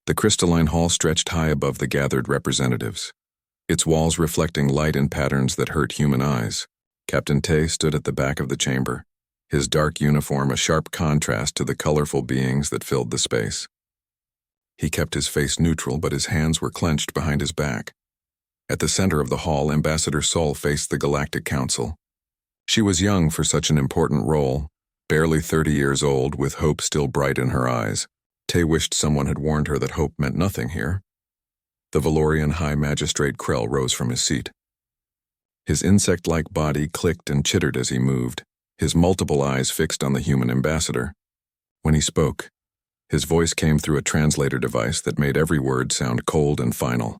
The crystalline hall stretched high above the gathered representatives, its walls reflecting light in patterns that hurt human eyes. Captain Tay stood at the back of the chamber, his dark uniform a sharp contrast to the colorful beings that filled the space. He kept his face neutral, but his hands were clenched behind his back. At the center of the hall, Ambassador Sol faced the Galactic Council. She was young for such an important role, barely 30 years old, with hope still bright in her eyes. Tay wished someone had warned her that hope meant nothing here. The Valorian High Magistrate Krell rose from his seat. His insect-like body clicked and chittered as he moved, his multiple eyes fixed on the human ambassador. When he spoke, his voice came through a translator device that made every word sound cold and final.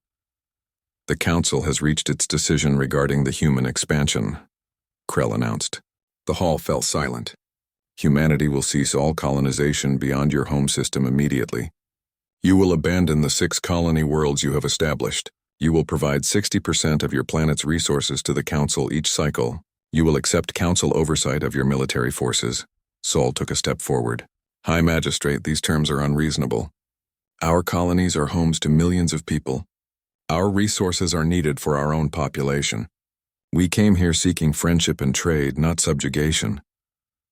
The Council has reached its decision regarding the human expansion, Krell announced. The hall fell silent. Humanity will cease all colonization beyond your home system immediately. You will abandon the 6 colony worlds you have established. You will provide 60% of your planet's resources to the Council each cycle. You will accept Council oversight of your military forces. Sol took a step forward. High Magistrate, these terms are unreasonable. Our colonies are homes to millions of people. Our resources are needed for our own population. We came here seeking friendship and trade, not subjugation.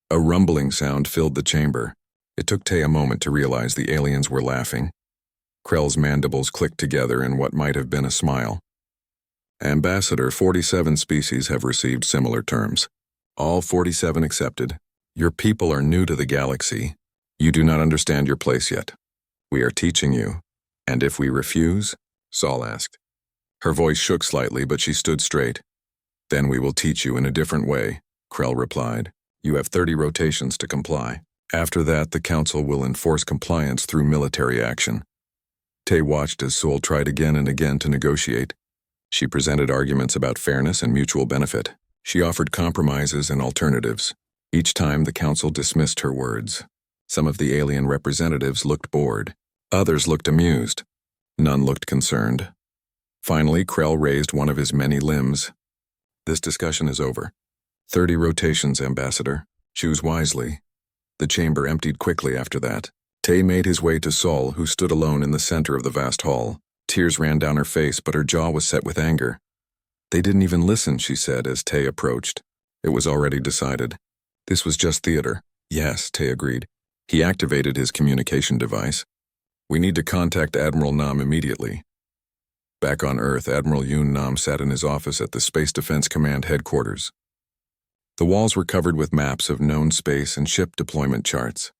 A rumbling sound filled the chamber. It took Tay a moment to realize the aliens were laughing. Krell's mandibles clicked together in what might have been a smile. Ambassador, 47 species have received similar terms. All 47 accepted. Your people are new to the galaxy. You do not understand your place yet. We are teaching you. And if we refuse? Sol asked. Her voice shook slightly, but she stood straight. Then we will teach you in a different way, Krell replied. You have 30 rotations to comply. After that, the Council will enforce compliance through military action. Tay watched as Sol tried again and again to negotiate. She presented arguments about fairness and mutual benefit. She offered compromises and alternatives. Each time, the Council dismissed her words. Some of the alien representatives looked bored. Others looked amused. None looked concerned. Finally, Krell raised one of his many limbs. This discussion is over. 30 rotations, Ambassador. Choose wisely. The chamber emptied quickly after that. Tay made his way to Sol, who stood alone in the center of the vast hall. Tears ran down her face, but her jaw was set with anger. They didn't even listen, she said as Tay approached. It was already decided. This was just theater. Yes, Tay agreed. He activated his communication device. We need to contact Admiral Nam immediately. Back on Earth, Admiral Yoon Nam sat in his office at the Space Defense Command headquarters. The walls were covered with maps of known space and ship deployment charts.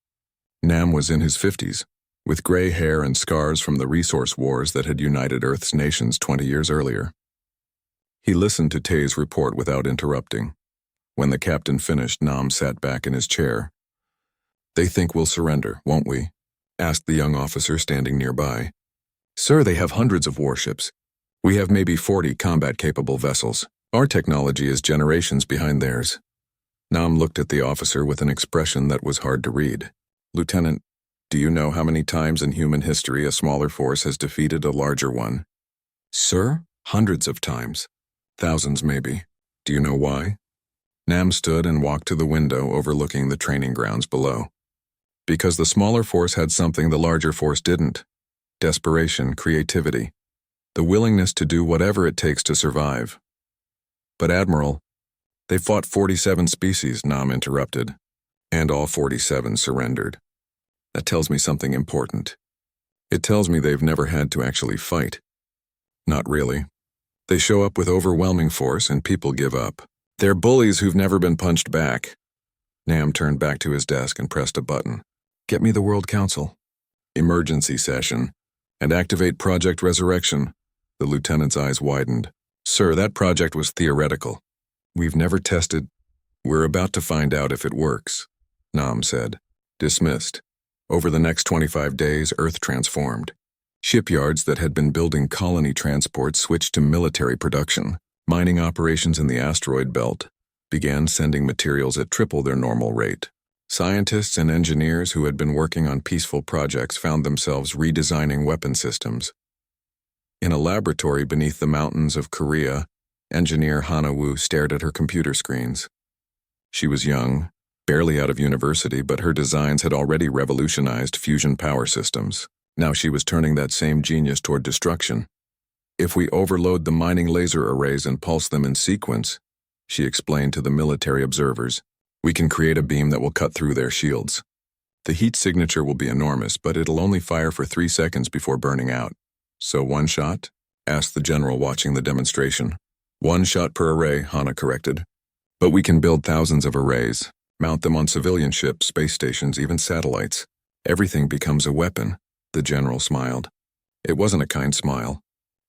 Nam was in his 50s, with gray hair and scars from the resource wars that had united Earth's nations 20 years earlier. He listened to Tay's report without interrupting. When the captain finished, Nam sat back in his chair. They think we'll surrender, won't we? Asked the young officer standing nearby. Sir, they have hundreds of warships. We have maybe 40 combat-capable vessels. Our technology is generations behind theirs. Nam looked at the officer with an expression that was hard to read. Lieutenant, do you know how many times in human history a smaller force has defeated a larger one? Sir, hundreds of times. Thousands, maybe. Do you know why? Nam stood and walked to the window overlooking the training grounds below. Because the smaller force had something the larger force didn't. Desperation, creativity, the willingness to do whatever it takes to survive. But Admiral, they fought 47 species, Nam interrupted, and all 47 surrendered. That tells me something important. It tells me they've never had to actually fight. Not really. They show up with overwhelming force and people give up. They're bullies who've never been punched back. Nam turned back to his desk and pressed a button. Get me the World Council. Emergency session. And activate Project Resurrection. The lieutenant's eyes widened. Sir, that project was theoretical. We've never tested. We're about to find out if it works, Nam said. Dismissed. Over the next 25 days, Earth transformed. Shipyards that had been building colony transports switched to military production. Mining operations in the asteroid belt began sending materials at triple their normal rate. Scientists and engineers who had been working on peaceful projects found themselves redesigning weapon systems. In a laboratory beneath the mountains of Korea, engineer Hana Woo stared at her computer screens. She was young, barely out of university, but her designs had already revolutionized fusion power systems. Now she was turning that same genius toward destruction. If we overload the mining laser arrays and pulse them in sequence, she explained to the military observers, we can create a beam that will cut through their shields. The heat signature will be enormous, but it'll only fire for 3 seconds before burning out. So 1 shot? Asked the general watching the demonstration. 1 shot per array, Hana corrected. But we can build thousands of arrays, mount them on civilian ships, space stations, even satellites. Everything becomes a weapon, the general smiled. It wasn't a kind smile.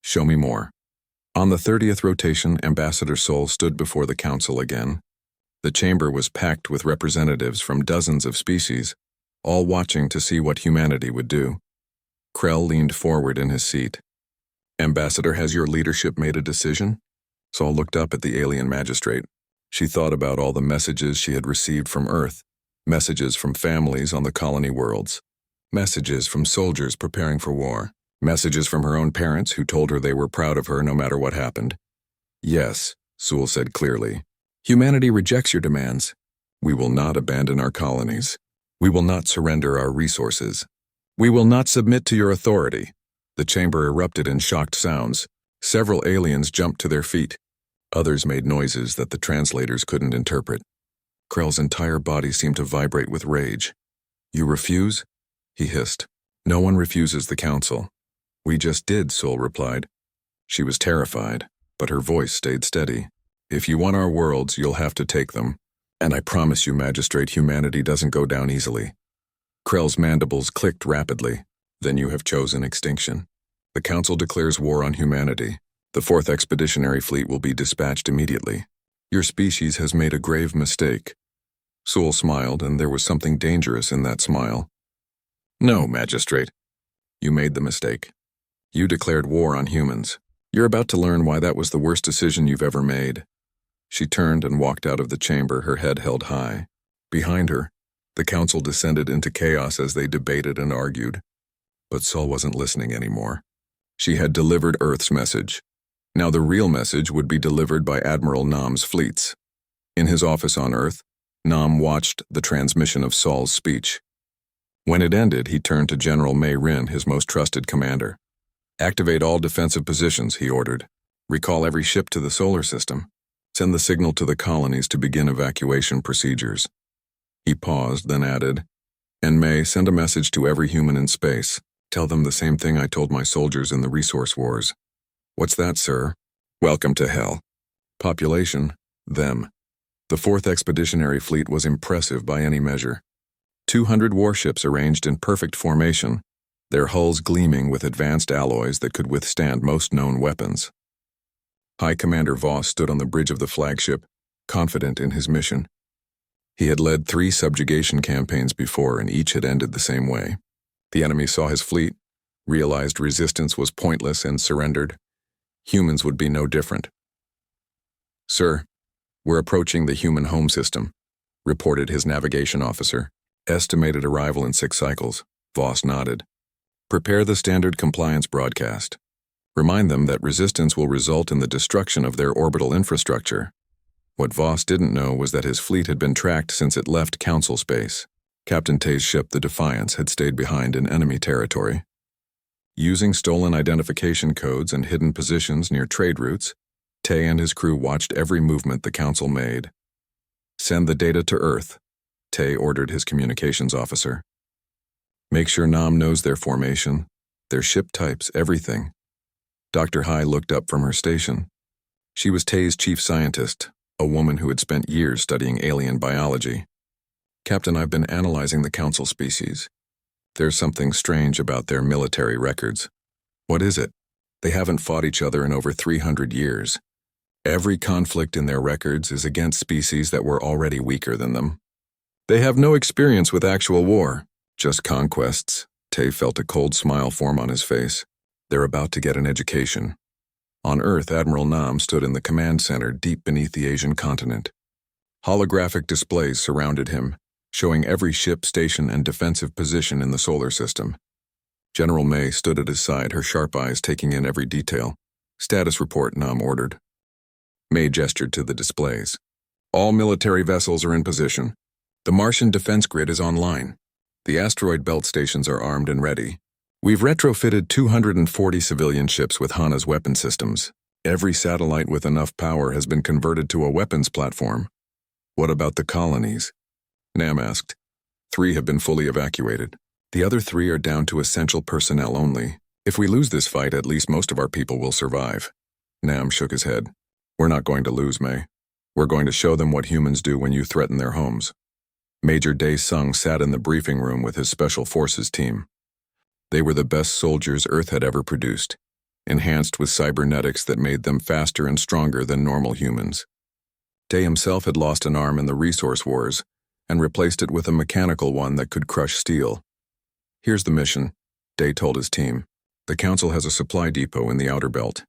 Show me more. On the 30th rotation, Ambassador Sol stood before the council again. The chamber was packed with representatives from dozens of species, all watching to see what humanity would do. Krell leaned forward in his seat. Ambassador, has your leadership made a decision? Sol looked up at the alien magistrate. She thought about all the messages she had received from Earth, messages from families on the colony worlds, messages from soldiers preparing for war, messages from her own parents who told her they were proud of her no matter what happened. Yes, Sewell said clearly. Humanity rejects your demands. We will not abandon our colonies. We will not surrender our resources. We will not submit to your authority. The chamber erupted in shocked sounds. Several aliens jumped to their feet. Others made noises that the translators couldn't interpret. Krell's entire body seemed to vibrate with rage. You refuse? He hissed. No one refuses the council. We just did, Sol replied. She was terrified, but her voice stayed steady. If you want our worlds, you'll have to take them. And I promise you, Magistrate, humanity doesn't go down easily. Krell's mandibles clicked rapidly. Then you have chosen extinction. The council declares war on humanity. The 4th Expeditionary Fleet will be dispatched immediately. Your species has made a grave mistake. Sewell smiled, and there was something dangerous in that smile. No, Magistrate. You made the mistake. You declared war on humans. You're about to learn why that was the worst decision you've ever made. She turned and walked out of the chamber, her head held high. Behind her, the council descended into chaos as they debated and argued. But Sol wasn't listening anymore. She had delivered Earth's message. Now the real message would be delivered by Admiral Nam's fleets. In his office on Earth, Nam watched the transmission of Sol's speech. When it ended, he turned to General Mei Rin, his most trusted commander. Activate all defensive positions, he ordered. Recall every ship to the solar system. Send the signal to the colonies to begin evacuation procedures. He paused, then added, And Mei, send a message to every human in space. Tell them the same thing I told my soldiers in the resource wars. What's that, sir? Welcome to hell. Population, them. The 4th Expeditionary Fleet was impressive by any measure. 200 warships arranged in perfect formation, their hulls gleaming with advanced alloys that could withstand most known weapons. High Commander Voss stood on the bridge of the flagship, confident in his mission. He had led 3 subjugation campaigns before, and each had ended the same way. The enemy saw his fleet, realized resistance was pointless, and surrendered. Humans would be no different. Sir, we're approaching the human home system, reported his navigation officer. Estimated arrival in 6 cycles. Voss nodded. Prepare the standard compliance broadcast. Remind them that resistance will result in the destruction of their orbital infrastructure. What Voss didn't know was that his fleet had been tracked since it left Council space. Captain Tay's ship, the Defiance, had stayed behind in enemy territory. Using stolen identification codes and hidden positions near trade routes, Tay and his crew watched every movement the Council made. Send the data to Earth, Tay ordered his communications officer. Make sure Nam knows their formation, their ship types, everything. Dr. Hai looked up from her station. She was Tay's chief scientist, a woman who had spent years studying alien biology. Captain, I've been analyzing the Council species. There's something strange about their military records. What is it? They haven't fought each other in over 300 years. Every conflict in their records is against species that were already weaker than them. They have no experience with actual war, just conquests. Tay felt a cold smile form on his face. They're about to get an education. On Earth, Admiral Nam stood in the command center deep beneath the Asian continent. Holographic displays surrounded him, showing every ship, station, and defensive position in the solar system. General Mei stood at his side, her sharp eyes taking in every detail. Status report, Nam ordered. Mei gestured to the displays. All military vessels are in position. The Martian defense grid is online. The asteroid belt stations are armed and ready. We've retrofitted 240 civilian ships with Hana's weapon systems. Every satellite with enough power has been converted to a weapons platform. What about the colonies? Nam asked. 3 have been fully evacuated. The other 3 are down to essential personnel only. If we lose this fight, at least most of our people will survive. Nam shook his head. We're not going to lose, May. We're going to show them what humans do when you threaten their homes. Major Dae Sung sat in the briefing room with his Special Forces team. They were the best soldiers Earth had ever produced, enhanced with cybernetics that made them faster and stronger than normal humans. Dae himself had lost an arm in the resource wars and replaced it with a mechanical one that could crush steel. Here's the mission, Dae told his team. The Council has a supply depot in the outer belt.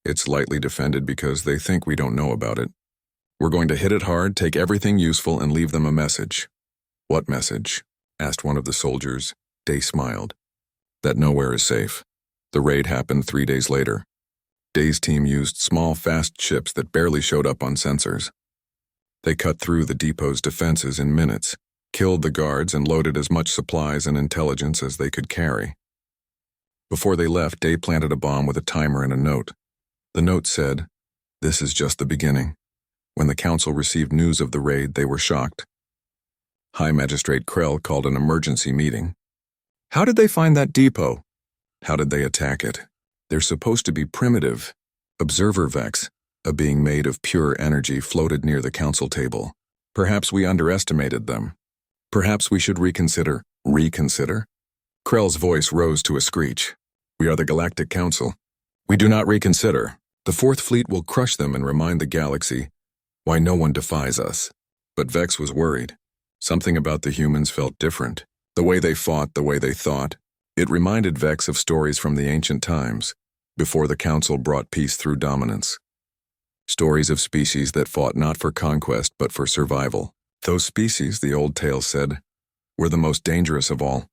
It's lightly defended because they think we don't know about it. We're going to hit it hard, take everything useful, and leave them a message. What message? Asked one of the soldiers. Dae smiled. That nowhere is safe. The raid happened 3 days later. Dae's team used small, fast ships that barely showed up on sensors. They cut through the depot's defenses in minutes, killed the guards, and loaded as much supplies and intelligence as they could carry. Before they left, Dae planted a bomb with a timer and a note. The note said, "This is just the beginning." When the Council received news of the raid, they were shocked. High Magistrate Krell called an emergency meeting. How did they find that depot? How did they attack it? They're supposed to be primitive. Observer Vex, a being made of pure energy, floated near the Council table. Perhaps we underestimated them. Perhaps we should reconsider. Reconsider? Krell's voice rose to a screech. We are the Galactic Council. We do not reconsider. The Fourth Fleet will crush them and remind the galaxy why no one defies us. But Vex was worried. Something about the humans felt different. The way they fought, the way they thought. It reminded Vex of stories from the ancient times, before the Council brought peace through dominance. Stories of species that fought not for conquest but for survival. Those species, the old tale said, were the most dangerous of all.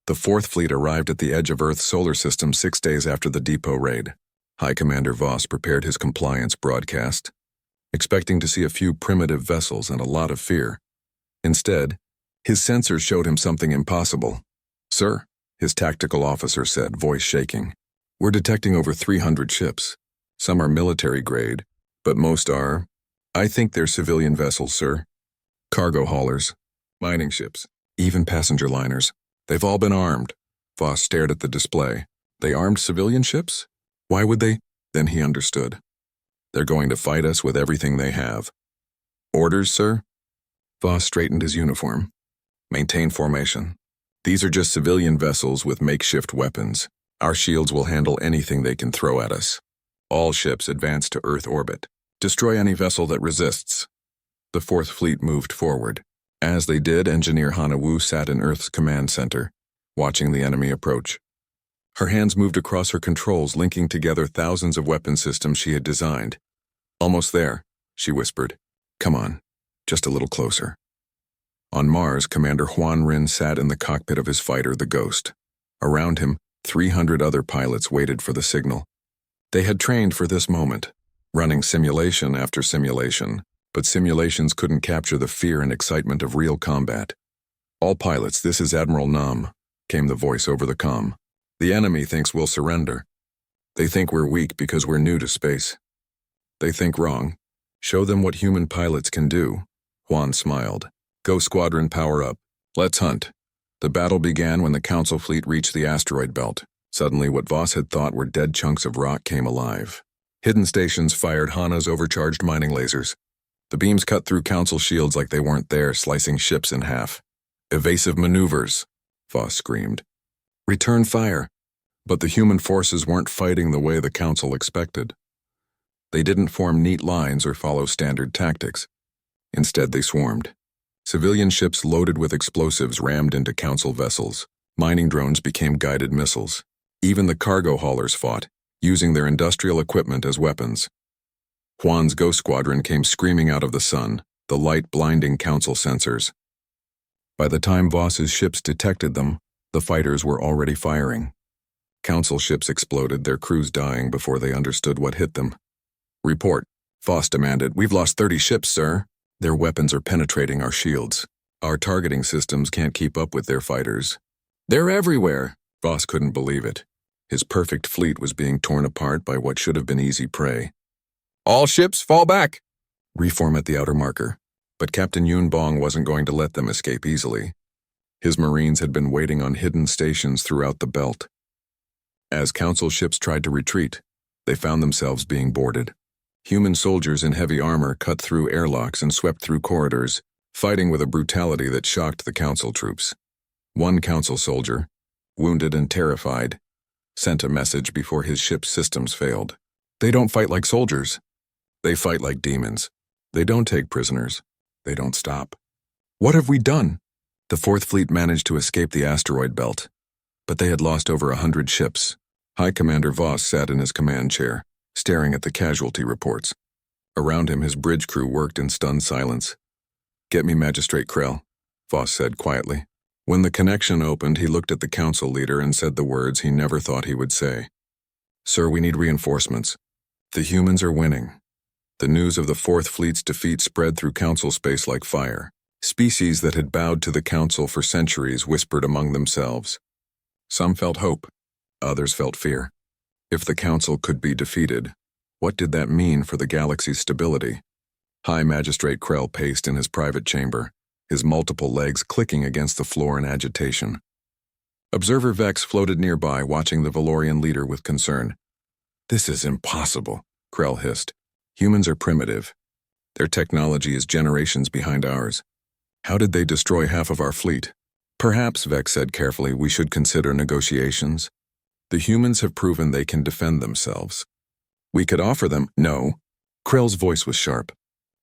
The Fourth Fleet arrived at the edge of Earth's solar system 6 days after the depot raid. High Commander Voss prepared his compliance broadcast, expecting to see a few primitive vessels and a lot of fear. Instead, his sensors showed him something impossible. Sir, his tactical officer said, voice shaking. We're detecting over 300 ships. Some are military grade, but most are, I think they're civilian vessels, sir. Cargo haulers, mining ships, even passenger liners. They've all been armed. Voss stared at the display. They armed civilian ships? Why would they? Then he understood. They're going to fight us with everything they have. Orders, sir? Voss straightened his uniform. Maintain formation. These are just civilian vessels with makeshift weapons. Our shields will handle anything they can throw at us. All ships advance to Earth orbit. Destroy any vessel that resists. The Fourth Fleet moved forward. As they did, Engineer Hana Wu sat in Earth's command center, watching the enemy approach. Her hands moved across her controls, linking together thousands of weapon systems she had designed. Almost there, she whispered. Come on, just a little closer. On Mars, Commander Huan Rin sat in the cockpit of his fighter, the Ghost. Around him, 300 other pilots waited for the signal. They had trained for this moment, running simulation after simulation, but simulations couldn't capture the fear and excitement of real combat. All pilots, this is Admiral Nam, came the voice over the comm. The enemy thinks we'll surrender. They think we're weak because we're new to space. They think wrong. Show them what human pilots can do. Juan smiled. Go squadron, power up. Let's hunt. The battle began when the Council fleet reached the asteroid belt. Suddenly, what Voss had thought were dead chunks of rock came alive. Hidden stations fired Hana's overcharged mining lasers. The beams cut through Council shields like they weren't there, slicing ships in half. Evasive maneuvers, Voss screamed. Return fire. But the human forces weren't fighting the way the Council expected. They didn't form neat lines or follow standard tactics. Instead, they swarmed. Civilian ships loaded with explosives rammed into Council vessels. Mining drones became guided missiles. Even the cargo haulers fought, using their industrial equipment as weapons. Juan's Ghost Squadron came screaming out of the sun, the light blinding Council sensors. By the time Voss's ships detected them, the fighters were already firing. Council ships exploded, their crews dying before they understood what hit them. Report, Voss demanded. We've lost 30 ships, sir. Their weapons are penetrating our shields. Our targeting systems can't keep up with their fighters. They're everywhere, Voss couldn't believe it. His perfect fleet was being torn apart by what should have been easy prey. "All ships, fall back!" Reform at the outer marker. But Captain Yun Bong wasn't going to let them escape easily. His Marines had been waiting on hidden stations throughout the belt. As Council ships tried to retreat, they found themselves being boarded. Human soldiers in heavy armor cut through airlocks and swept through corridors, fighting with a brutality that shocked the Council troops. One Council soldier, wounded and terrified, sent a message before his ship's systems failed. "They don't fight like soldiers. They fight like demons. They don't take prisoners. They don't stop." "What have we done?" The Fourth Fleet managed to escape the asteroid belt, but they had lost over 100 ships. High Commander Voss sat in his command chair, staring at the casualty reports. Around him, his bridge crew worked in stunned silence. "Get me Magistrate Krell," Voss said quietly. When the connection opened, he looked at the Council leader and said the words he never thought he would say. "Sir, we need reinforcements. The humans are winning." The news of the Fourth Fleet's defeat spread through Council space like fire. Species that had bowed to the Council for centuries whispered among themselves. Some felt hope, others felt fear. If the Council could be defeated, what did that mean for the galaxy's stability? High Magistrate Krell paced in his private chamber, his multiple legs clicking against the floor in agitation. Observer Vex floated nearby, watching the Valorian leader with concern. "This is impossible," Krell hissed. "Humans are primitive. Their technology is generations behind ours. How did they destroy half of our fleet?" "Perhaps," Vex said carefully, "we should consider negotiations. The humans have proven they can defend themselves. We could offer them—" "No." Krell's voice was sharp.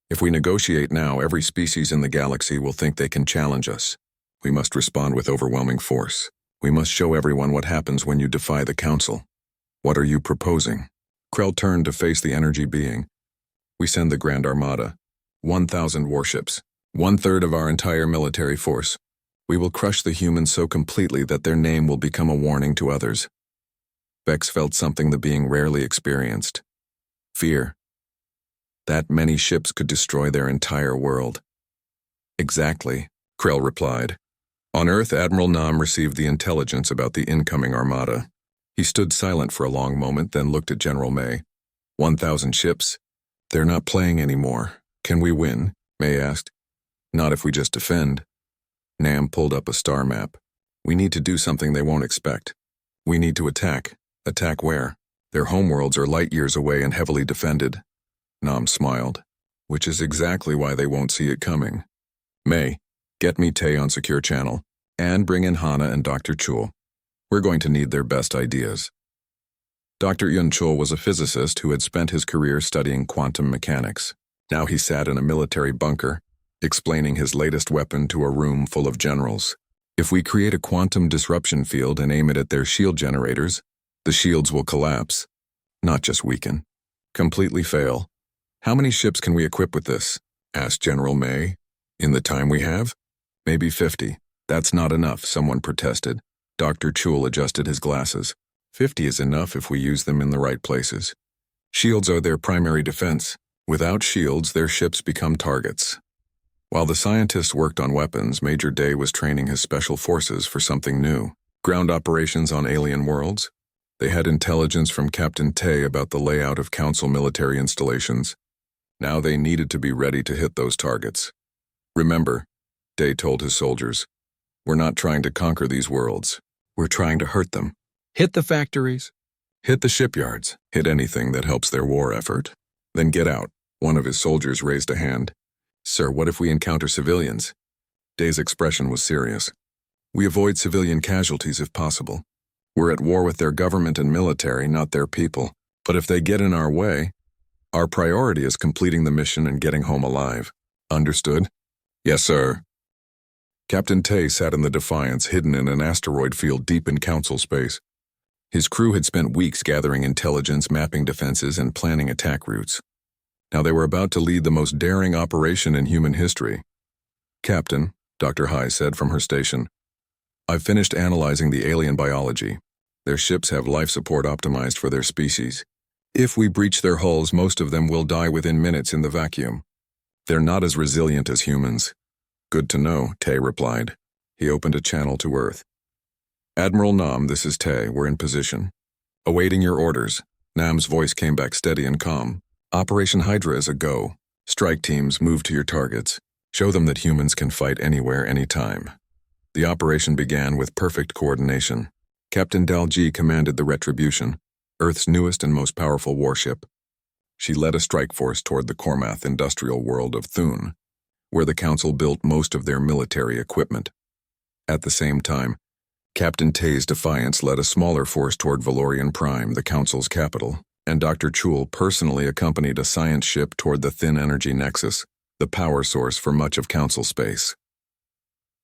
"If we negotiate now, every species in the galaxy will think they can challenge us. We must respond with overwhelming force. We must show everyone what happens when you defy the Council." "What are you proposing?" Krell turned to face the energy being. "We send the Grand Armada. 1,000 warships. 1/3 of our entire military force. We will crush the humans so completely that their name will become a warning to others." Vex felt something the being rarely experienced. Fear. That many ships could destroy their entire world. "Exactly," Krell replied. On Earth, Admiral Nam received the intelligence about the incoming armada. He stood silent for a long moment, then looked at General May. 1,000 ships? They're not playing anymore. Can we win? May asked. Not if we just defend. Nam pulled up a star map. We need to do something they won't expect. We need to attack. Attack where? Their homeworlds are light years away and heavily defended. Nam smiled, which is exactly why they won't see it coming. May, get me Tay on secure channel, and bring in Hana and Dr. Chul. We're going to need their best ideas. Dr. Yun Chul was a physicist who had spent his career studying quantum mechanics. Now he sat in a military bunker, explaining his latest weapon to a room full of generals. If we create a quantum disruption field and aim it at their shield generators, the shields will collapse, not just weaken, completely fail. How many ships can we equip with this? Asked General May. In the time we have? Maybe 50. That's not enough, someone protested. Dr. Chul adjusted his glasses. 50 is enough if we use them in the right places. Shields are their primary defense. Without shields, their ships become targets. While the scientists worked on weapons, Major Day was training his special forces for something new. Ground operations on alien worlds. They had intelligence from Captain Tay about the layout of Council military installations. Now they needed to be ready to hit those targets. Remember, Day told his soldiers, we're not trying to conquer these worlds. We're trying to hurt them. Hit the factories. Hit the shipyards. Hit anything that helps their war effort. Then get out. One of his soldiers raised a hand. Sir, what if we encounter civilians? Day's expression was serious. We avoid civilian casualties if possible. We're at war with their government and military, not their people. But if they get in our way, our priority is completing the mission and getting home alive. Understood? Yes, sir. Captain Tay sat in the Defiance, hidden in an asteroid field deep in Council space. His crew had spent weeks gathering intelligence, mapping defenses, and planning attack routes. Now they were about to lead the most daring operation in human history. Captain, Dr. High said from her station, I've finished analyzing the alien biology. Their ships have life support optimized for their species. If we breach their hulls, most of them will die within minutes in the vacuum. They're not as resilient as humans. Good to know, Tay replied. He opened a channel to Earth. Admiral Nam, this is Tay. We're in position. Awaiting your orders. Nam's voice came back steady and calm. Operation Hydra is a go. Strike teams, move to your targets. Show them that humans can fight anywhere, anytime. The operation began with perfect coordination. Captain Dalji commanded the Retribution, Earth's newest and most powerful warship. She led a strike force toward the Kormath industrial world of Thun, where the Council built most of their military equipment. At the same time, Captain Tay's Defiance led a smaller force toward Valorian Prime, the Council's capital, and Dr. Chul personally accompanied a science ship toward the Thin Energy Nexus, the power source for much of Council space.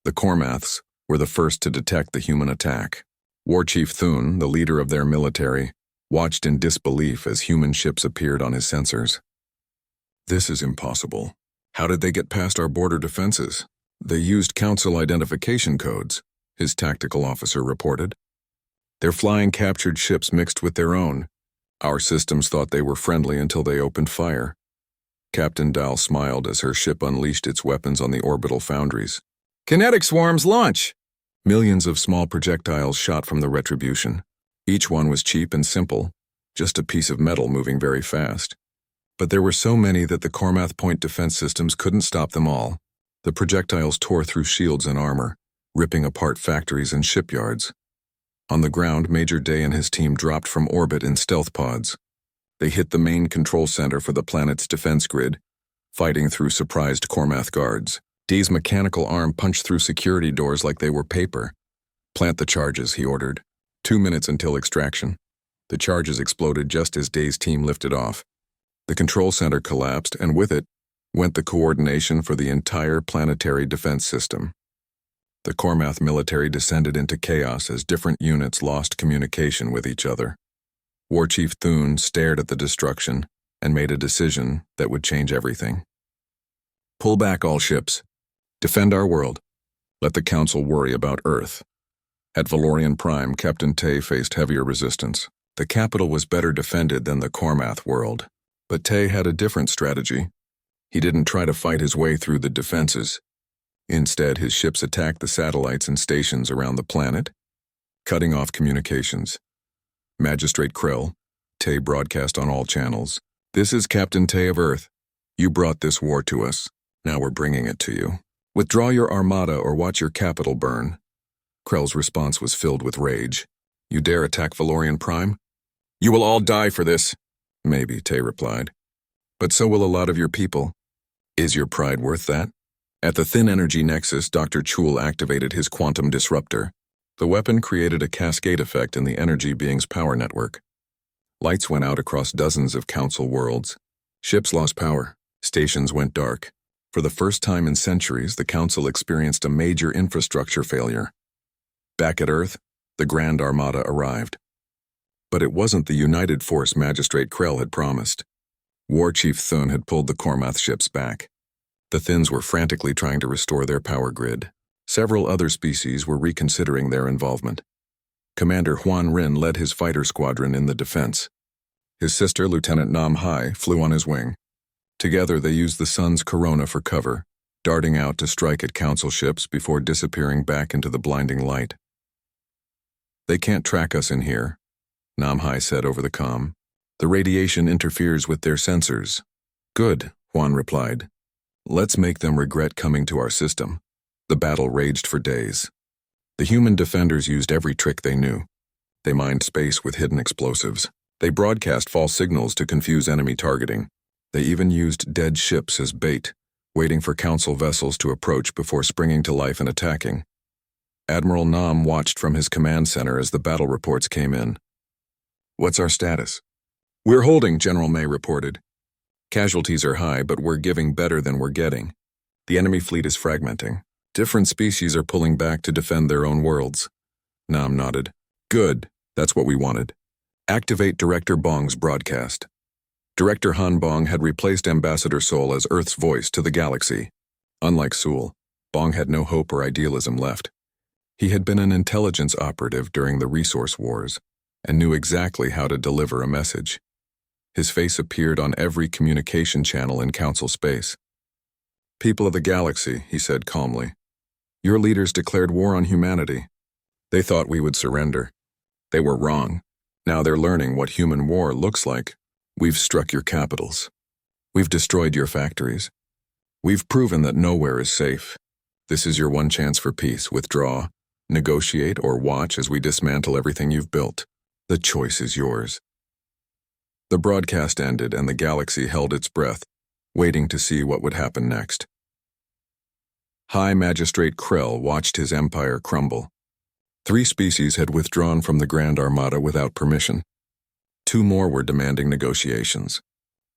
The Kormaths were the first to detect the human attack. War Chief Thun, the leader of their military, watched in disbelief as human ships appeared on his sensors. This is impossible. How did they get past our border defenses? They used Council identification codes, his tactical officer reported. Their flying captured ships mixed with their own. Our systems thought they were friendly until they opened fire. Captain Dal smiled as her ship unleashed its weapons on the orbital foundries. Kinetic swarms launch! Millions of small projectiles shot from the Retribution. Each one was cheap and simple, just a piece of metal moving very fast. But there were so many that the Kormath point defense systems couldn't stop them all. The projectiles tore through shields and armor, ripping apart factories and shipyards. On the ground, Major Day and his team dropped from orbit in stealth pods. They hit the main control center for the planet's defense grid, fighting through surprised Kormath guards. D's mechanical arm punched through security doors like they were paper. Plant the charges, he ordered. 2 minutes until extraction. The charges exploded just as Day's team lifted off. The control center collapsed, and with it went the coordination for the entire planetary defense system. The Kormath military descended into chaos as different units lost communication with each other. War Chief Thun stared at the destruction and made a decision that would change everything. Pull back all ships. Defend our world. Let the Council worry about Earth. At Valorian Prime, Captain Tay faced heavier resistance. The capital was better defended than the Kormath world. But Tay had a different strategy. He didn't try to fight his way through the defenses. Instead, his ships attacked the satellites and stations around the planet, cutting off communications. Magistrate Krell, Tay broadcast on all channels. This is Captain Tay of Earth. You brought this war to us. Now we're bringing it to you. Withdraw your armada or watch your capital burn. Krell's response was filled with rage. You dare attack Valorian Prime? You will all die for this. Maybe, Tay replied. But so will a lot of your people. Is your pride worth that? At the Thin Energy Nexus, Dr. Chul activated his quantum disruptor. The weapon created a cascade effect in the energy being's power network. Lights went out across dozens of Council worlds. Ships lost power. Stations went dark. For the first time in centuries, the Council experienced a major infrastructure failure. Back at Earth, the Grand Armada arrived. But it wasn't the united force Magistrate Krell had promised. War Chief Thun had pulled the Kormath ships back. The Thins were frantically trying to restore their power grid. Several other species were reconsidering their involvement. Commander Huan Rin led his fighter squadron in the defense. His sister, Lieutenant Nam Hai, flew on his wing. Together they used the sun's corona for cover, darting out to strike at Council ships before disappearing back into the blinding light. They can't track us in here, Nam Hai said over the comm. The radiation interferes with their sensors. Good, Huan replied. Let's make them regret coming to our system. The battle raged for days. The human defenders used every trick they knew. They mined space with hidden explosives. They broadcast false signals to confuse enemy targeting. They even used dead ships as bait, waiting for Council vessels to approach before springing to life and attacking. Admiral Nam watched from his command center as the battle reports came in. What's our status? We're holding, General May reported. Casualties are high, but we're giving better than we're getting. The enemy fleet is fragmenting. Different species are pulling back to defend their own worlds. Nam nodded. Good, that's what we wanted. Activate Director Bong's broadcast. Director Han Bong had replaced Ambassador Sol as Earth's voice to the galaxy. Unlike Sul, Bong had no hope or idealism left. He had been an intelligence operative during the resource wars and knew exactly how to deliver a message. His face appeared on every communication channel in Council space. People of the galaxy, he said calmly, your leaders declared war on humanity. They thought we would surrender. They were wrong. Now they're learning what human war looks like. We've struck your capitals. We've destroyed your factories. We've proven that nowhere is safe. This is your one chance for peace. Withdraw, negotiate, or watch as we dismantle everything you've built. The choice is yours. The broadcast ended and the galaxy held its breath, waiting to see what would happen next. High Magistrate Krell watched his empire crumble. 3 species had withdrawn from the Grand Armada without permission. 2 more were demanding negotiations.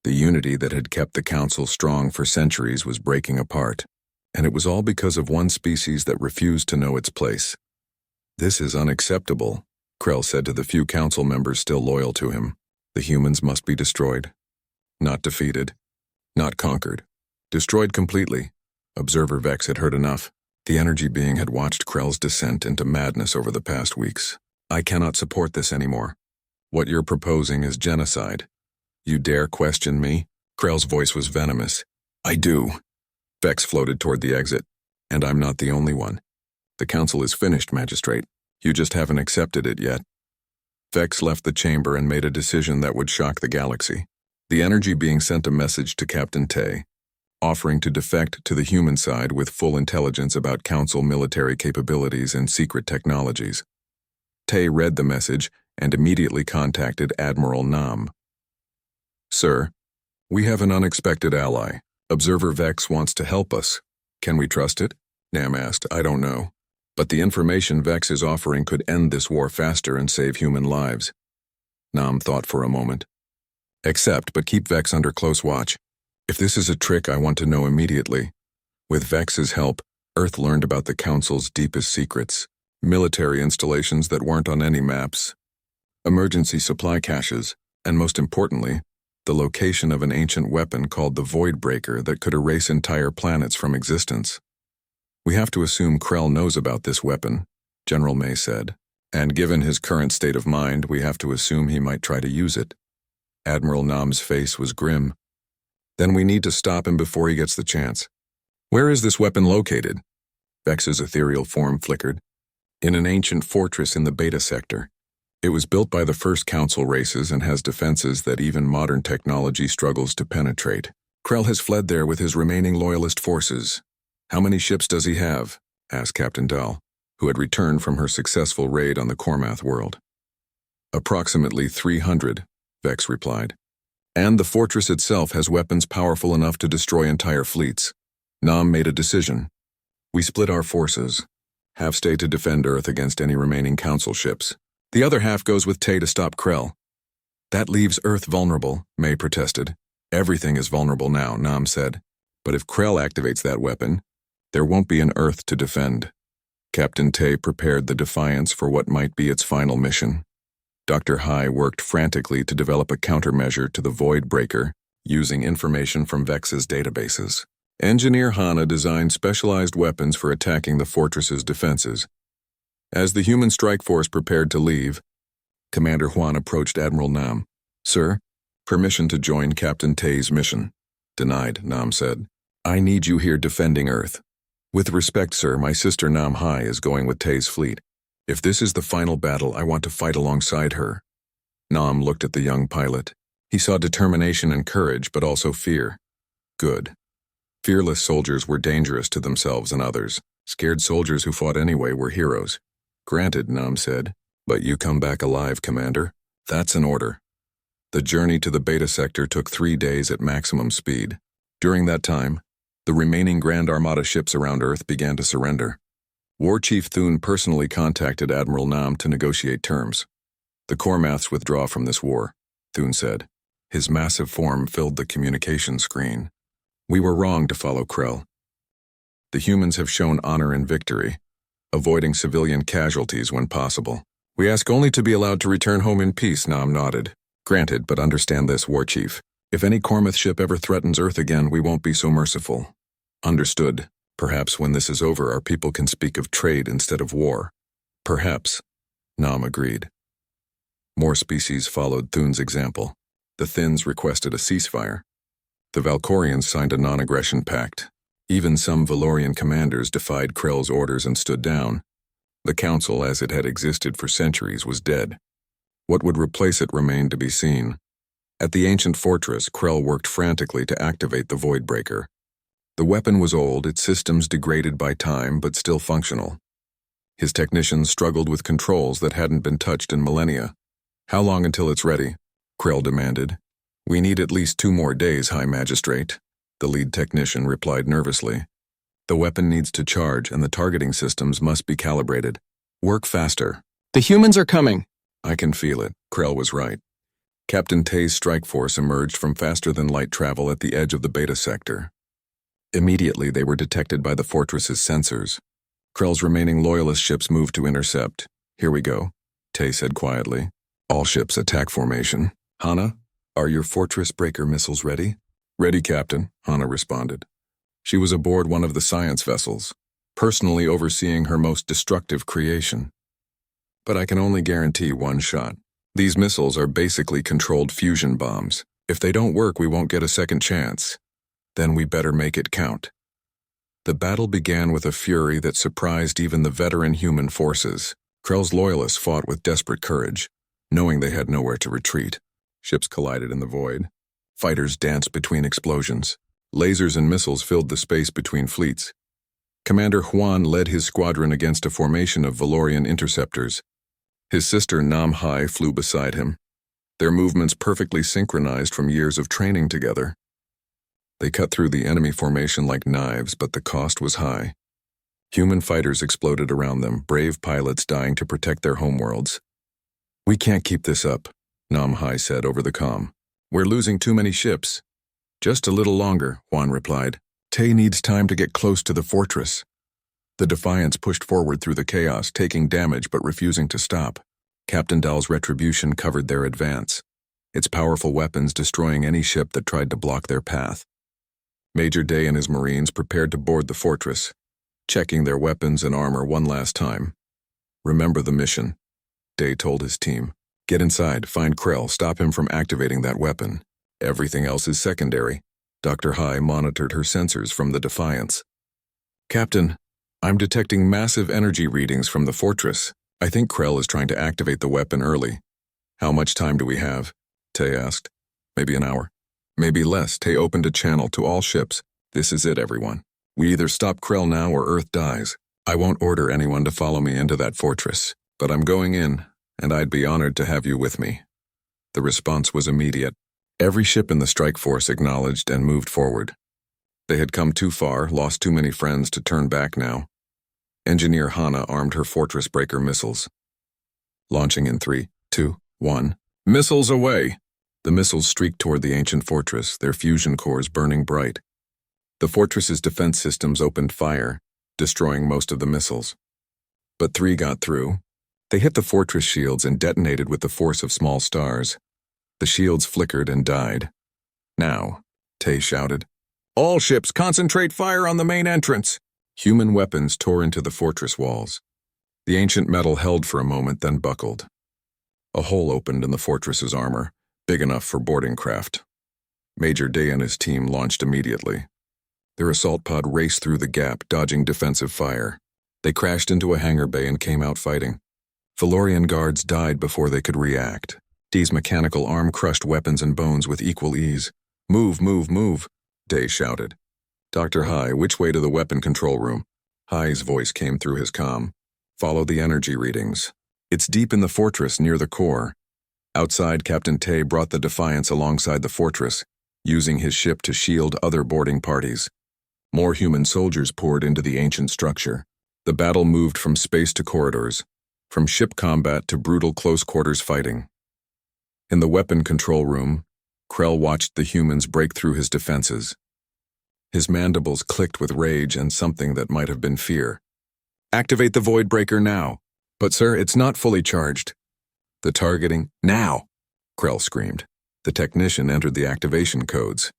The unity that had kept the Council strong for centuries was breaking apart, and it was all because of one species that refused to know its place. This is unacceptable, Krell said to the few Council members still loyal to him. The humans must be destroyed. Not defeated. Not conquered. Destroyed completely. Observer Vex had heard enough. The energy being had watched Krell's descent into madness over the past weeks. I cannot support this anymore. What you're proposing is genocide. You dare question me? Krell's voice was venomous. I do. Vex floated toward the exit. And I'm not the only one. The council is finished, Magistrate. You just haven't accepted it yet. Vex left the chamber and made a decision that would shock the galaxy. The energy being sent a message to Captain Tay, offering to defect to the human side with full intelligence about Council military capabilities and secret technologies. Tay read the message and immediately contacted Admiral Nam. Sir, we have an unexpected ally. Observer Vex wants to help us. Can we trust it? Nam asked. I don't know. But the information Vex is offering could end this war faster and save human lives. Nam thought for a moment. Accept, but keep Vex under close watch. If this is a trick, I want to know immediately. With Vex's help, Earth learned about the Council's deepest secrets, military installations that weren't on any maps, emergency supply caches, and most importantly, the location of an ancient weapon called the Void Breaker that could erase entire planets from existence. We have to assume Krell knows about this weapon, General May said, and given his current state of mind, we have to assume he might try to use it. Admiral Nam's face was grim. Then we need to stop him before he gets the chance. Where is this weapon located? Vex's ethereal form flickered. In an ancient fortress in the Beta Sector. It was built by the first Council races and has defenses that even modern technology struggles to penetrate. Krell has fled there with his remaining loyalist forces. How many ships does he have? Asked Captain Dahl, who had returned from her successful raid on the Kormath world. Approximately 300, Vex replied. And the fortress itself has weapons powerful enough to destroy entire fleets. Nam made a decision. We split our forces. Half stay to defend Earth against any remaining Council ships. The other half goes with Tay to stop Krell. That leaves Earth vulnerable, May protested. Everything is vulnerable now, Nam said. But if Krell activates that weapon, there won't be an Earth to defend. Captain Tay prepared the Defiance for what might be its final mission. Dr. Hai worked frantically to develop a countermeasure to the Void Breaker, using information from Vex's databases. Engineer Hana designed specialized weapons for attacking the fortress's defenses. As the human strike force prepared to leave, Commander Huan approached Admiral Nam. Sir, permission to join Captain Tay's mission. Denied, Nam said. I need you here defending Earth. With respect, sir, my sister Nam Hai is going with Tay's fleet. If this is the final battle, I want to fight alongside her. Nam looked at the young pilot. He saw determination and courage, but also fear. Good. Fearless soldiers were dangerous to themselves and others. Scared soldiers who fought anyway were heroes. Granted, Nam said, but you come back alive, Commander. That's an order. The journey to the Beta Sector took 3 days at maximum speed. During that time, the remaining Grand Armada ships around Earth began to surrender. War Chief Thune personally contacted Admiral Nam to negotiate terms. The Kormaths withdraw from this war, Thune said. His massive form filled the communication screen. We were wrong to follow Krell. The humans have shown honor and victory, avoiding civilian casualties when possible. We ask only to be allowed to return home in peace, Nam nodded. Granted, but understand this, War Chief. If any Kormath ship ever threatens Earth again, we won't be so merciful. Understood. Perhaps when this is over, our people can speak of trade instead of war. Perhaps. Nam agreed. More species followed Thune's example. The Thins requested a ceasefire. The Valkorians signed a non-aggression pact. Even some Valorian commanders defied Krell's orders and stood down. The council, as it had existed for centuries, was dead. What would replace it remained to be seen. At the ancient fortress, Krell worked frantically to activate the Voidbreaker. The weapon was old, its systems degraded by time, but still functional. His technicians struggled with controls that hadn't been touched in millennia. "How long until it's ready?" Krell demanded. "We need at least 2 more days, High Magistrate," the lead technician replied nervously. "The weapon needs to charge, and the targeting systems must be calibrated. Work faster." "The humans are coming." "I can feel it." Krell was right. Captain Tay's strike force emerged from faster-than-light travel at the edge of the beta sector. Immediately, they were detected by the fortress's sensors. Krell's remaining loyalist ships moved to intercept. "Here we go," Tay said quietly. "All ships attack formation. Hana, are your fortress breaker missiles ready?" "Ready, Captain," Hana responded. She was aboard one of the science vessels, personally overseeing her most destructive creation. "But I can only guarantee 1 shot. These missiles are basically controlled fusion bombs. If they don't work, we won't get a second chance. Then we better make it count." The battle began with a fury that surprised even the veteran human forces. Krell's loyalists fought with desperate courage, knowing they had nowhere to retreat. Ships collided in the void. Fighters danced between explosions. Lasers and missiles filled the space between fleets. Commander Huan led his squadron against a formation of Valorian interceptors. His sister Nam Hai flew beside him, their movements perfectly synchronized from years of training together. They cut through the enemy formation like knives, but the cost was high. Human fighters exploded around them, brave pilots dying to protect their homeworlds. "We can't keep this up," Nam Hai said over the comm. "We're losing too many ships." "Just a little longer," Juan replied. "Tay needs time to get close to the fortress." The Defiance pushed forward through the chaos, taking damage but refusing to stop. Captain Dahl's retribution covered their advance, its powerful weapons destroying any ship that tried to block their path. Major Day and his Marines prepared to board the fortress, checking their weapons and armor one last time. "Remember the mission," Day told his team. "Get inside, find Krell, stop him from activating that weapon. Everything else is secondary." Dr. Hai monitored her sensors from the Defiance. "Captain, I'm detecting massive energy readings from the fortress. I think Krell is trying to activate the weapon early." "How much time do we have?" Tay asked. "Maybe an hour. Maybe less." Tay opened a channel to all ships. "This is it, everyone. We either stop Krell now or Earth dies. I won't order anyone to follow me into that fortress, but I'm going in, and I'd be honored to have you with me." The response was immediate. Every ship in the strike force acknowledged and moved forward. They had come too far, lost too many friends to turn back now. Engineer Hana armed her fortress breaker missiles. Launching in 3, 2, 1. "Missiles away!" The missiles streaked toward the ancient fortress, their fusion cores burning bright. The fortress's defense systems opened fire, destroying most of the missiles. But 3 got through. They hit the fortress shields and detonated with the force of small stars. The shields flickered and died. "Now," Tay shouted, "all ships concentrate fire on the main entrance." Human weapons tore into the fortress walls. The ancient metal held for a moment, then buckled. A hole opened in the fortress's armor, big enough for boarding craft. Major Day and his team launched immediately. Their assault pod raced through the gap, dodging defensive fire. They crashed into a hangar bay and came out fighting. Valorian guards died before they could react. D's mechanical arm crushed weapons and bones with equal ease. "Move, move, move," Day shouted. "Dr. Hai, which way to the weapon control room?" Hai's voice came through his comm. "Follow the energy readings. It's deep in the fortress near the core." Outside, Captain Tay brought the Defiance alongside the fortress, using his ship to shield other boarding parties. More human soldiers poured into the ancient structure. The battle moved from space to corridors, from ship combat to brutal close-quarters fighting. In the weapon control room, Krell watched the humans break through his defenses. His mandibles clicked with rage and something that might have been fear. "Activate the Voidbreaker now." "But sir, it's not fully charged." "The targeting, now!" Krell screamed. The technician entered the activation codes.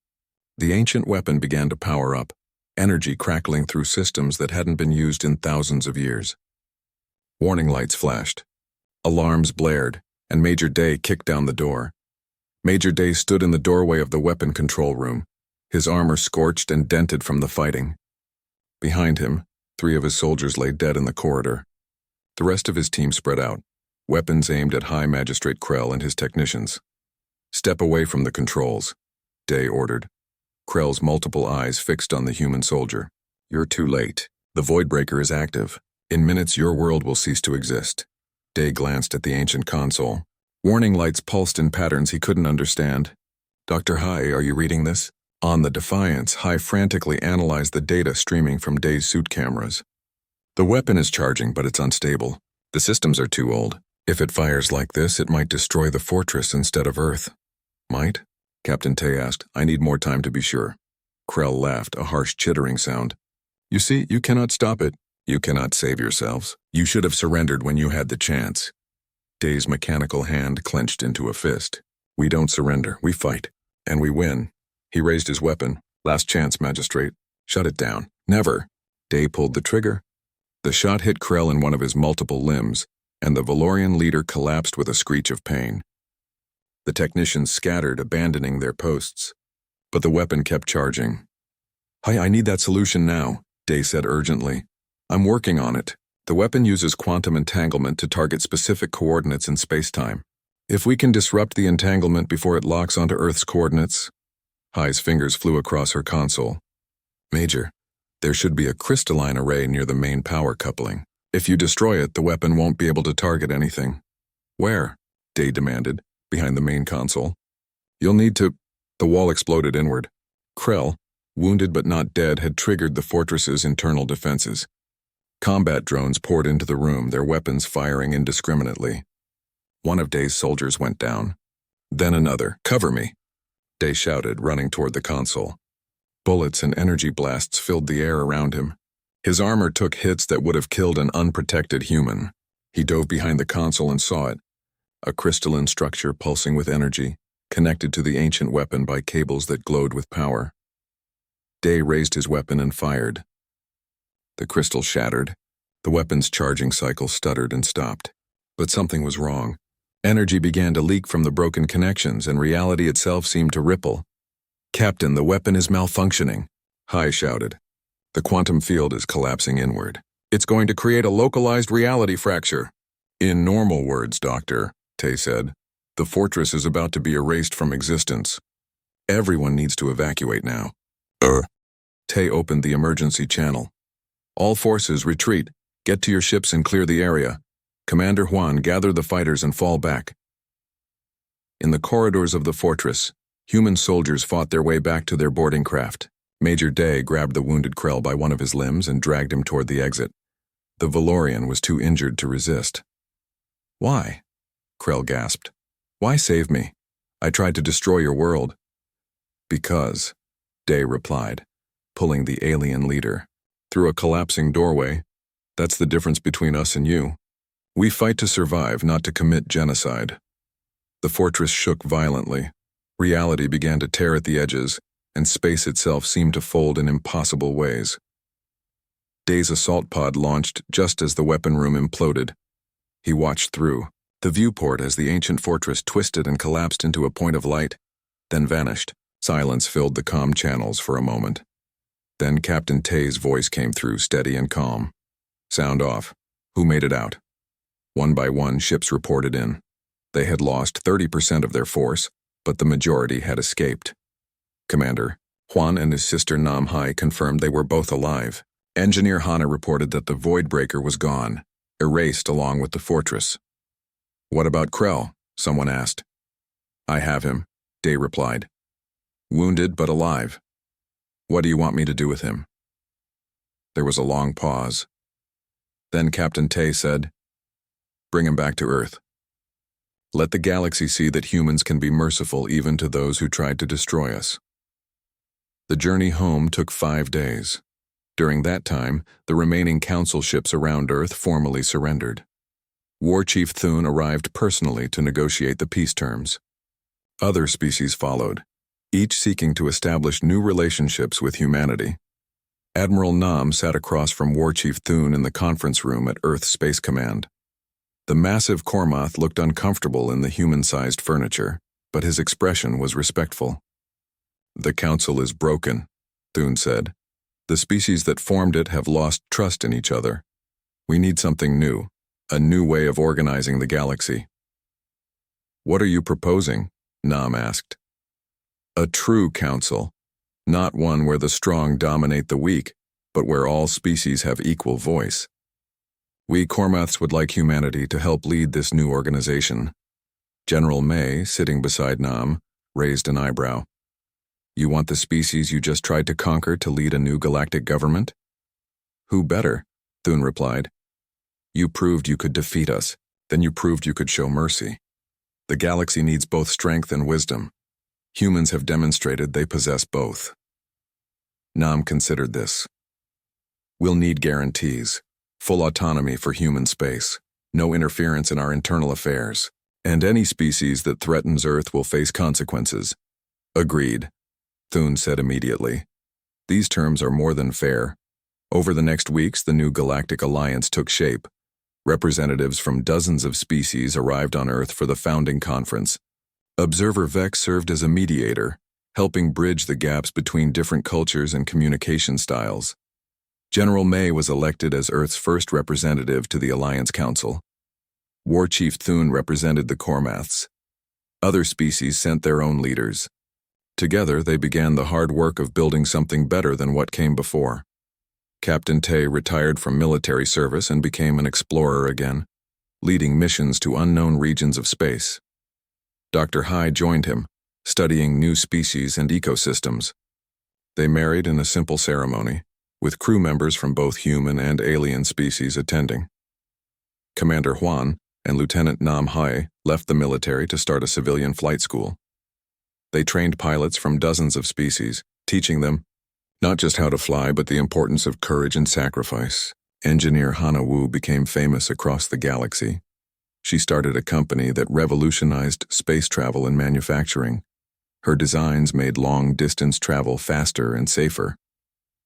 The ancient weapon began to power up, energy crackling through systems that hadn't been used in thousands of years. Warning lights flashed. Alarms blared, and Major Day kicked down the door. Major Day stood in the doorway of the weapon control room, his armor scorched and dented from the fighting. Behind him, 3 of his soldiers lay dead in the corridor. The rest of his team spread out, weapons aimed at High Magistrate Krell and his technicians. "Step away from the controls," Day ordered, Krell's multiple eyes fixed on the human soldier. "You're too late. The Voidbreaker is active. In minutes, your world will cease to exist." Day glanced at the ancient console. Warning lights pulsed in patterns he couldn't understand. "Dr. High, are you reading this?" On the Defiance, High frantically analyzed the data streaming from Day's suit cameras. "The weapon is charging, but it's unstable. The systems are too old. If it fires like this, it might destroy the fortress instead of Earth." "Might?" Captain Tay asked. "I need more time to be sure." Krell laughed, a harsh chittering sound. "You see, you cannot stop it. You cannot save yourselves. You should have surrendered when you had the chance." Day's mechanical hand clenched into a fist. "We don't surrender. We fight. And we win." He raised his weapon. "Last chance, Magistrate. Shut it down." "Never." Day pulled the trigger. The shot hit Krell in one of his multiple limbs, and the Valorian leader collapsed with a screech of pain. The technicians scattered, abandoning their posts. But the weapon kept charging. "Hi, I need that solution now," Day said urgently. "I'm working on it. The weapon uses quantum entanglement to target specific coordinates in spacetime. If we can disrupt the entanglement before it locks onto Earth's coordinates..." High's fingers flew across her console. "Major, there should be a crystalline array near the main power coupling. If you destroy it, the weapon won't be able to target anything." "Where?" Day demanded. "Behind the main console. You'll need to..." The wall exploded inward. Krell, wounded but not dead, had triggered the fortress's internal defenses. Combat drones poured into the room, their weapons firing indiscriminately. One of Day's soldiers went down. Then another. "Cover me," Day shouted, running toward the console. Bullets and energy blasts filled the air around him. His armor took hits that would have killed an unprotected human. He dove behind the console and saw it. A crystalline structure pulsing with energy, connected to the ancient weapon by cables that glowed with power. Day raised his weapon and fired. The crystal shattered. The weapon's charging cycle stuttered and stopped. But something was wrong. Energy began to leak from the broken connections, and reality itself seemed to ripple. "Captain, the weapon is malfunctioning," High shouted. "The quantum field is collapsing inward. It's going to create a localized reality fracture." "In normal words, Doctor," Tay said, "the fortress is about to be erased from existence. Everyone needs to evacuate now." Tay opened the emergency channel. "All forces, retreat. Get to your ships and clear the area. Commander Juan, gather the fighters and fall back." In the corridors of the fortress, human soldiers fought their way back to their boarding craft. Major Day grabbed the wounded Krell by one of his limbs and dragged him toward the exit. The Valorian was too injured to resist. "Why?" Krell gasped. "Why save me? I tried to destroy your world." "Because," Day replied, pulling the alien leader through a collapsing doorway. "That's the difference between us and you. We fight to survive, not to commit genocide." The fortress shook violently. Reality began to tear at the edges, and space itself seemed to fold in impossible ways. Day's assault pod launched just as the weapon room imploded. He watched through the viewport as the ancient fortress twisted and collapsed into a point of light, then vanished. Silence filled the comm channels for a moment. Then Captain Tay's voice came through, steady and calm. "Sound off. Who made it out?" One by one, ships reported in. They had lost 30% of their force, but the majority had escaped. Commander Juan and his sister Nam Hai confirmed they were both alive. Engineer Hana reported that the Voidbreaker was gone, erased along with the fortress. "What about Krell?" someone asked. "I have him," Day replied. "Wounded but alive. What do you want me to do with him?" There was a long pause. Then Captain Tay said, "Bring him back to Earth. Let the galaxy see that humans can be merciful even to those who tried to destroy us." The journey home took 5 days. During that time, the remaining council ships around Earth formally surrendered. War Chief Thune arrived personally to negotiate the peace terms. Other species followed, each seeking to establish new relationships with humanity. Admiral Nam sat across from War Chief Thune in the conference room at Earth Space Command. The massive Kormoth looked uncomfortable in the human-sized furniture, but his expression was respectful. "The Council is broken," Thune said. "The species that formed it have lost trust in each other. We need something new, A new way of organizing the galaxy. What are you proposing? Nam asked. A true council, not one where the strong dominate the weak, but where all species have equal voice. We Cormaths would like humanity to help lead this new organization. General May, sitting beside Nam, raised an eyebrow. You want the species you just tried to conquer to lead a new galactic government? Who better? Thune replied. You proved you could defeat us, then you proved you could show mercy. The galaxy needs both strength and wisdom. Humans have demonstrated they possess both. Nam considered this. We'll need guarantees, full autonomy for human space, no interference in our internal affairs, and any species that threatens Earth will face consequences. Agreed, Thune said immediately. These terms are more than fair. Over the next weeks, the new Galactic Alliance took shape. Representatives from dozens of species arrived on Earth for the founding conference. Observer Vex served as a mediator, helping bridge the gaps between different cultures and communication styles. General May was elected as Earth's first representative to the Alliance Council. War Chief Thune represented the Cormaths. Other species sent their own leaders. Together, they began the hard work of building something better than what came before. Captain Tay retired from military service and became an explorer again, leading missions to unknown regions of space. Dr. Hai joined him, studying new species and ecosystems. They married in a simple ceremony, with crew members from both human and alien species attending. Commander Huan and Lieutenant Nam Hai left the military to start a civilian flight school. They trained pilots from dozens of species, teaching them not just how to fly, but the importance of courage and sacrifice. Engineer Hana Wu became famous across the galaxy. She started a company that revolutionized space travel and manufacturing. Her designs made long-distance travel faster and safer.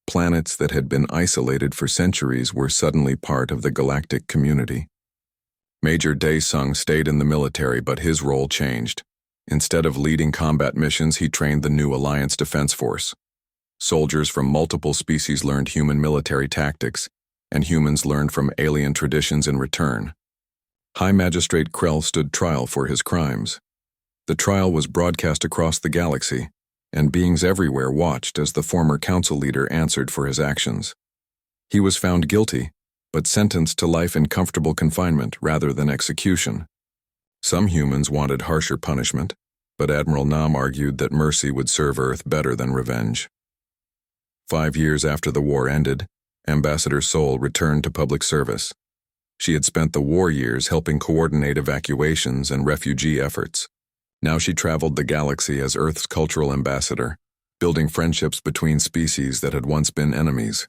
Planets that had been isolated for centuries were suddenly part of the galactic community. Major Daesung stayed in the military, but his role changed. Instead of leading combat missions, he trained the new Alliance Defense Force. Soldiers from multiple species learned human military tactics, and humans learned from alien traditions in return. High Magistrate Krell stood trial for his crimes. The trial was broadcast across the galaxy, and beings everywhere watched as the former council leader answered for his actions. He was found guilty, but sentenced to life in comfortable confinement rather than execution. Some humans wanted harsher punishment, but Admiral Nam argued that mercy would serve Earth better than revenge. 5 years after the war ended, Ambassador Sol returned to public service. She had spent the war years helping coordinate evacuations and refugee efforts. Now she traveled the galaxy as Earth's cultural ambassador, building friendships between species that had once been enemies.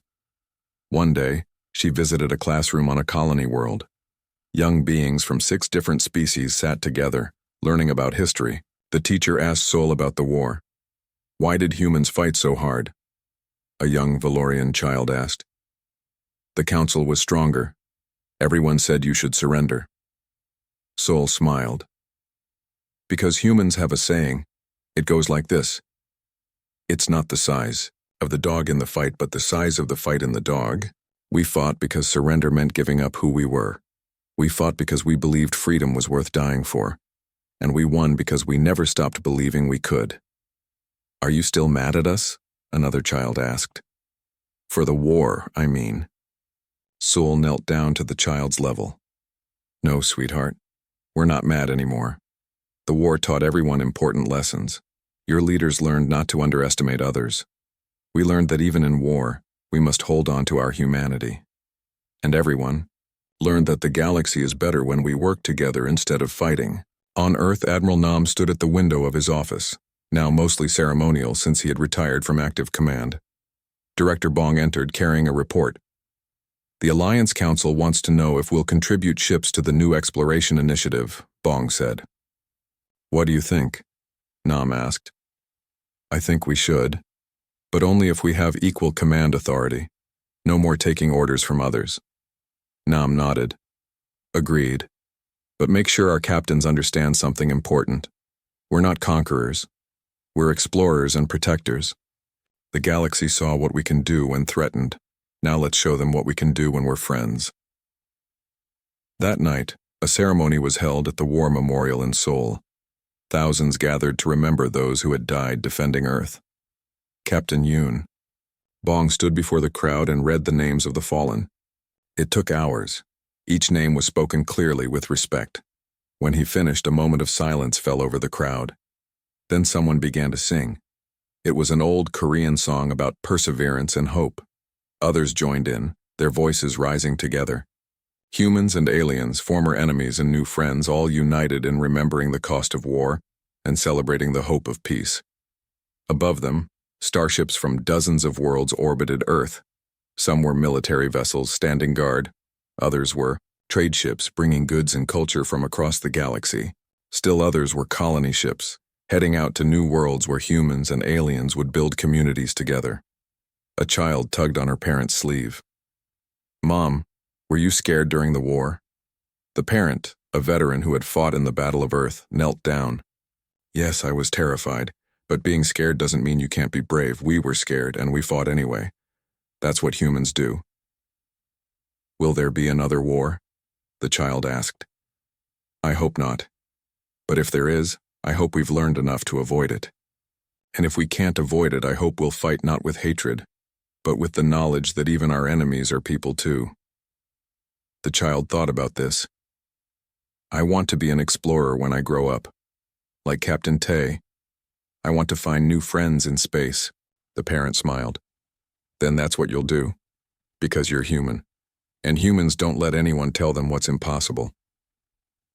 One day, she visited a classroom on a colony world. Young beings from 6 different species sat together, learning about history. The teacher asked Sol about the war. Why did humans fight so hard? A young Valorian child asked. The council was stronger. Everyone said you should surrender. Sol smiled. Because humans have a saying, it goes like this. It's not the size of the dog in the fight, but the size of the fight in the dog. We fought because surrender meant giving up who we were. We fought because we believed freedom was worth dying for. And we won because we never stopped believing we could. Are you still mad at us? Another child asked. For the war, I mean. Sol knelt down to the child's level. No, sweetheart. We're not mad anymore. The war taught everyone important lessons. Your leaders learned not to underestimate others. We learned that even in war, we must hold on to our humanity. And everyone learned that the galaxy is better when we work together instead of fighting. On Earth, Admiral Nam stood at the window of his office, now mostly ceremonial since he had retired from active command. Director Bong entered carrying a report. The Alliance Council wants to know if we'll contribute ships to the new exploration initiative, Bong said. What do you think? Nam asked. I think we should, but only if we have equal command authority. No more taking orders from others. Nam nodded. Agreed. But make sure our captains understand something important. We're not conquerors. We're explorers and protectors. The galaxy saw what we can do when threatened. Now let's show them what we can do when we're friends. That night, a ceremony was held at the War Memorial in Seoul. Thousands gathered to remember those who had died defending Earth. Captain Yoon. Bong stood before the crowd and read the names of the fallen. It took hours. Each name was spoken clearly with respect. When he finished, a moment of silence fell over the crowd. Then someone began to sing. It was an old Korean song about perseverance and hope. Others joined in, their voices rising together. Humans and aliens, former enemies and new friends, all united in remembering the cost of war and celebrating the hope of peace. Above them, starships from dozens of worlds orbited Earth. Some were military vessels standing guard. Others were trade ships bringing goods and culture from across the galaxy. Still others were colony ships, heading out to new worlds where humans and aliens would build communities together. A child tugged on her parent's sleeve. "Mom, were you scared during the war?" The parent, a veteran who had fought in the Battle of Earth, knelt down. "Yes, I was terrified, but being scared doesn't mean you can't be brave. We were scared, and we fought anyway. That's what humans do." "Will there be another war?" the child asked. "I hope not. But if there is, I hope we've learned enough to avoid it. And if we can't avoid it, I hope we'll fight not with hatred, but with the knowledge that even our enemies are people too." The child thought about this. "I want to be an explorer when I grow up. Like Captain Tay. I want to find new friends in space." The parent smiled. "Then that's what you'll do. Because you're human. And humans don't let anyone tell them what's impossible."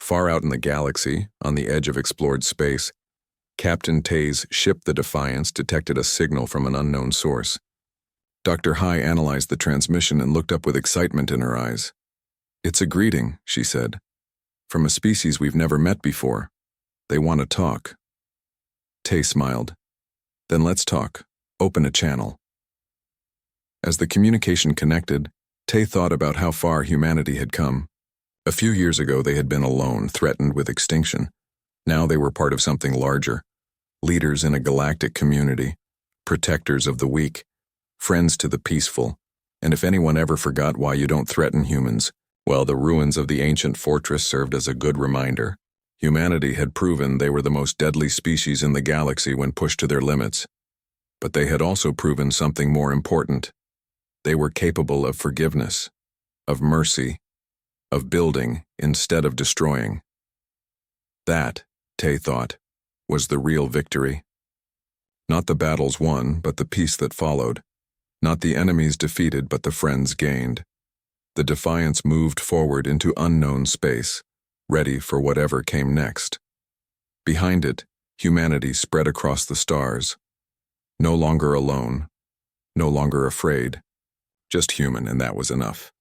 Far out in the galaxy, on the edge of explored space, Captain Tay's ship, the Defiance, detected a signal from an unknown source. Dr. Hai analyzed the transmission and looked up with excitement in her eyes. "It's a greeting," she said. "From a species we've never met before. They want to talk." Tay smiled. "Then let's talk. Open a channel." As the communication connected, Tay thought about how far humanity had come. A few years ago they had been alone, threatened with extinction. Now they were part of something larger. Leaders in a galactic community. Protectors of the weak. Friends to the peaceful. And if anyone ever forgot why you don't threaten humans, well, the ruins of the ancient fortress served as a good reminder. Humanity had proven they were the most deadly species in the galaxy when pushed to their limits. But they had also proven something more important. They were capable of forgiveness, of mercy, of building instead of destroying. That, Tay thought, was the real victory. Not the battles won, but the peace that followed. Not the enemies defeated, but the friends gained. The Defiance moved forward into unknown space, ready for whatever came next. Behind it, humanity spread across the stars. No longer alone, no longer afraid, just human, and that was enough.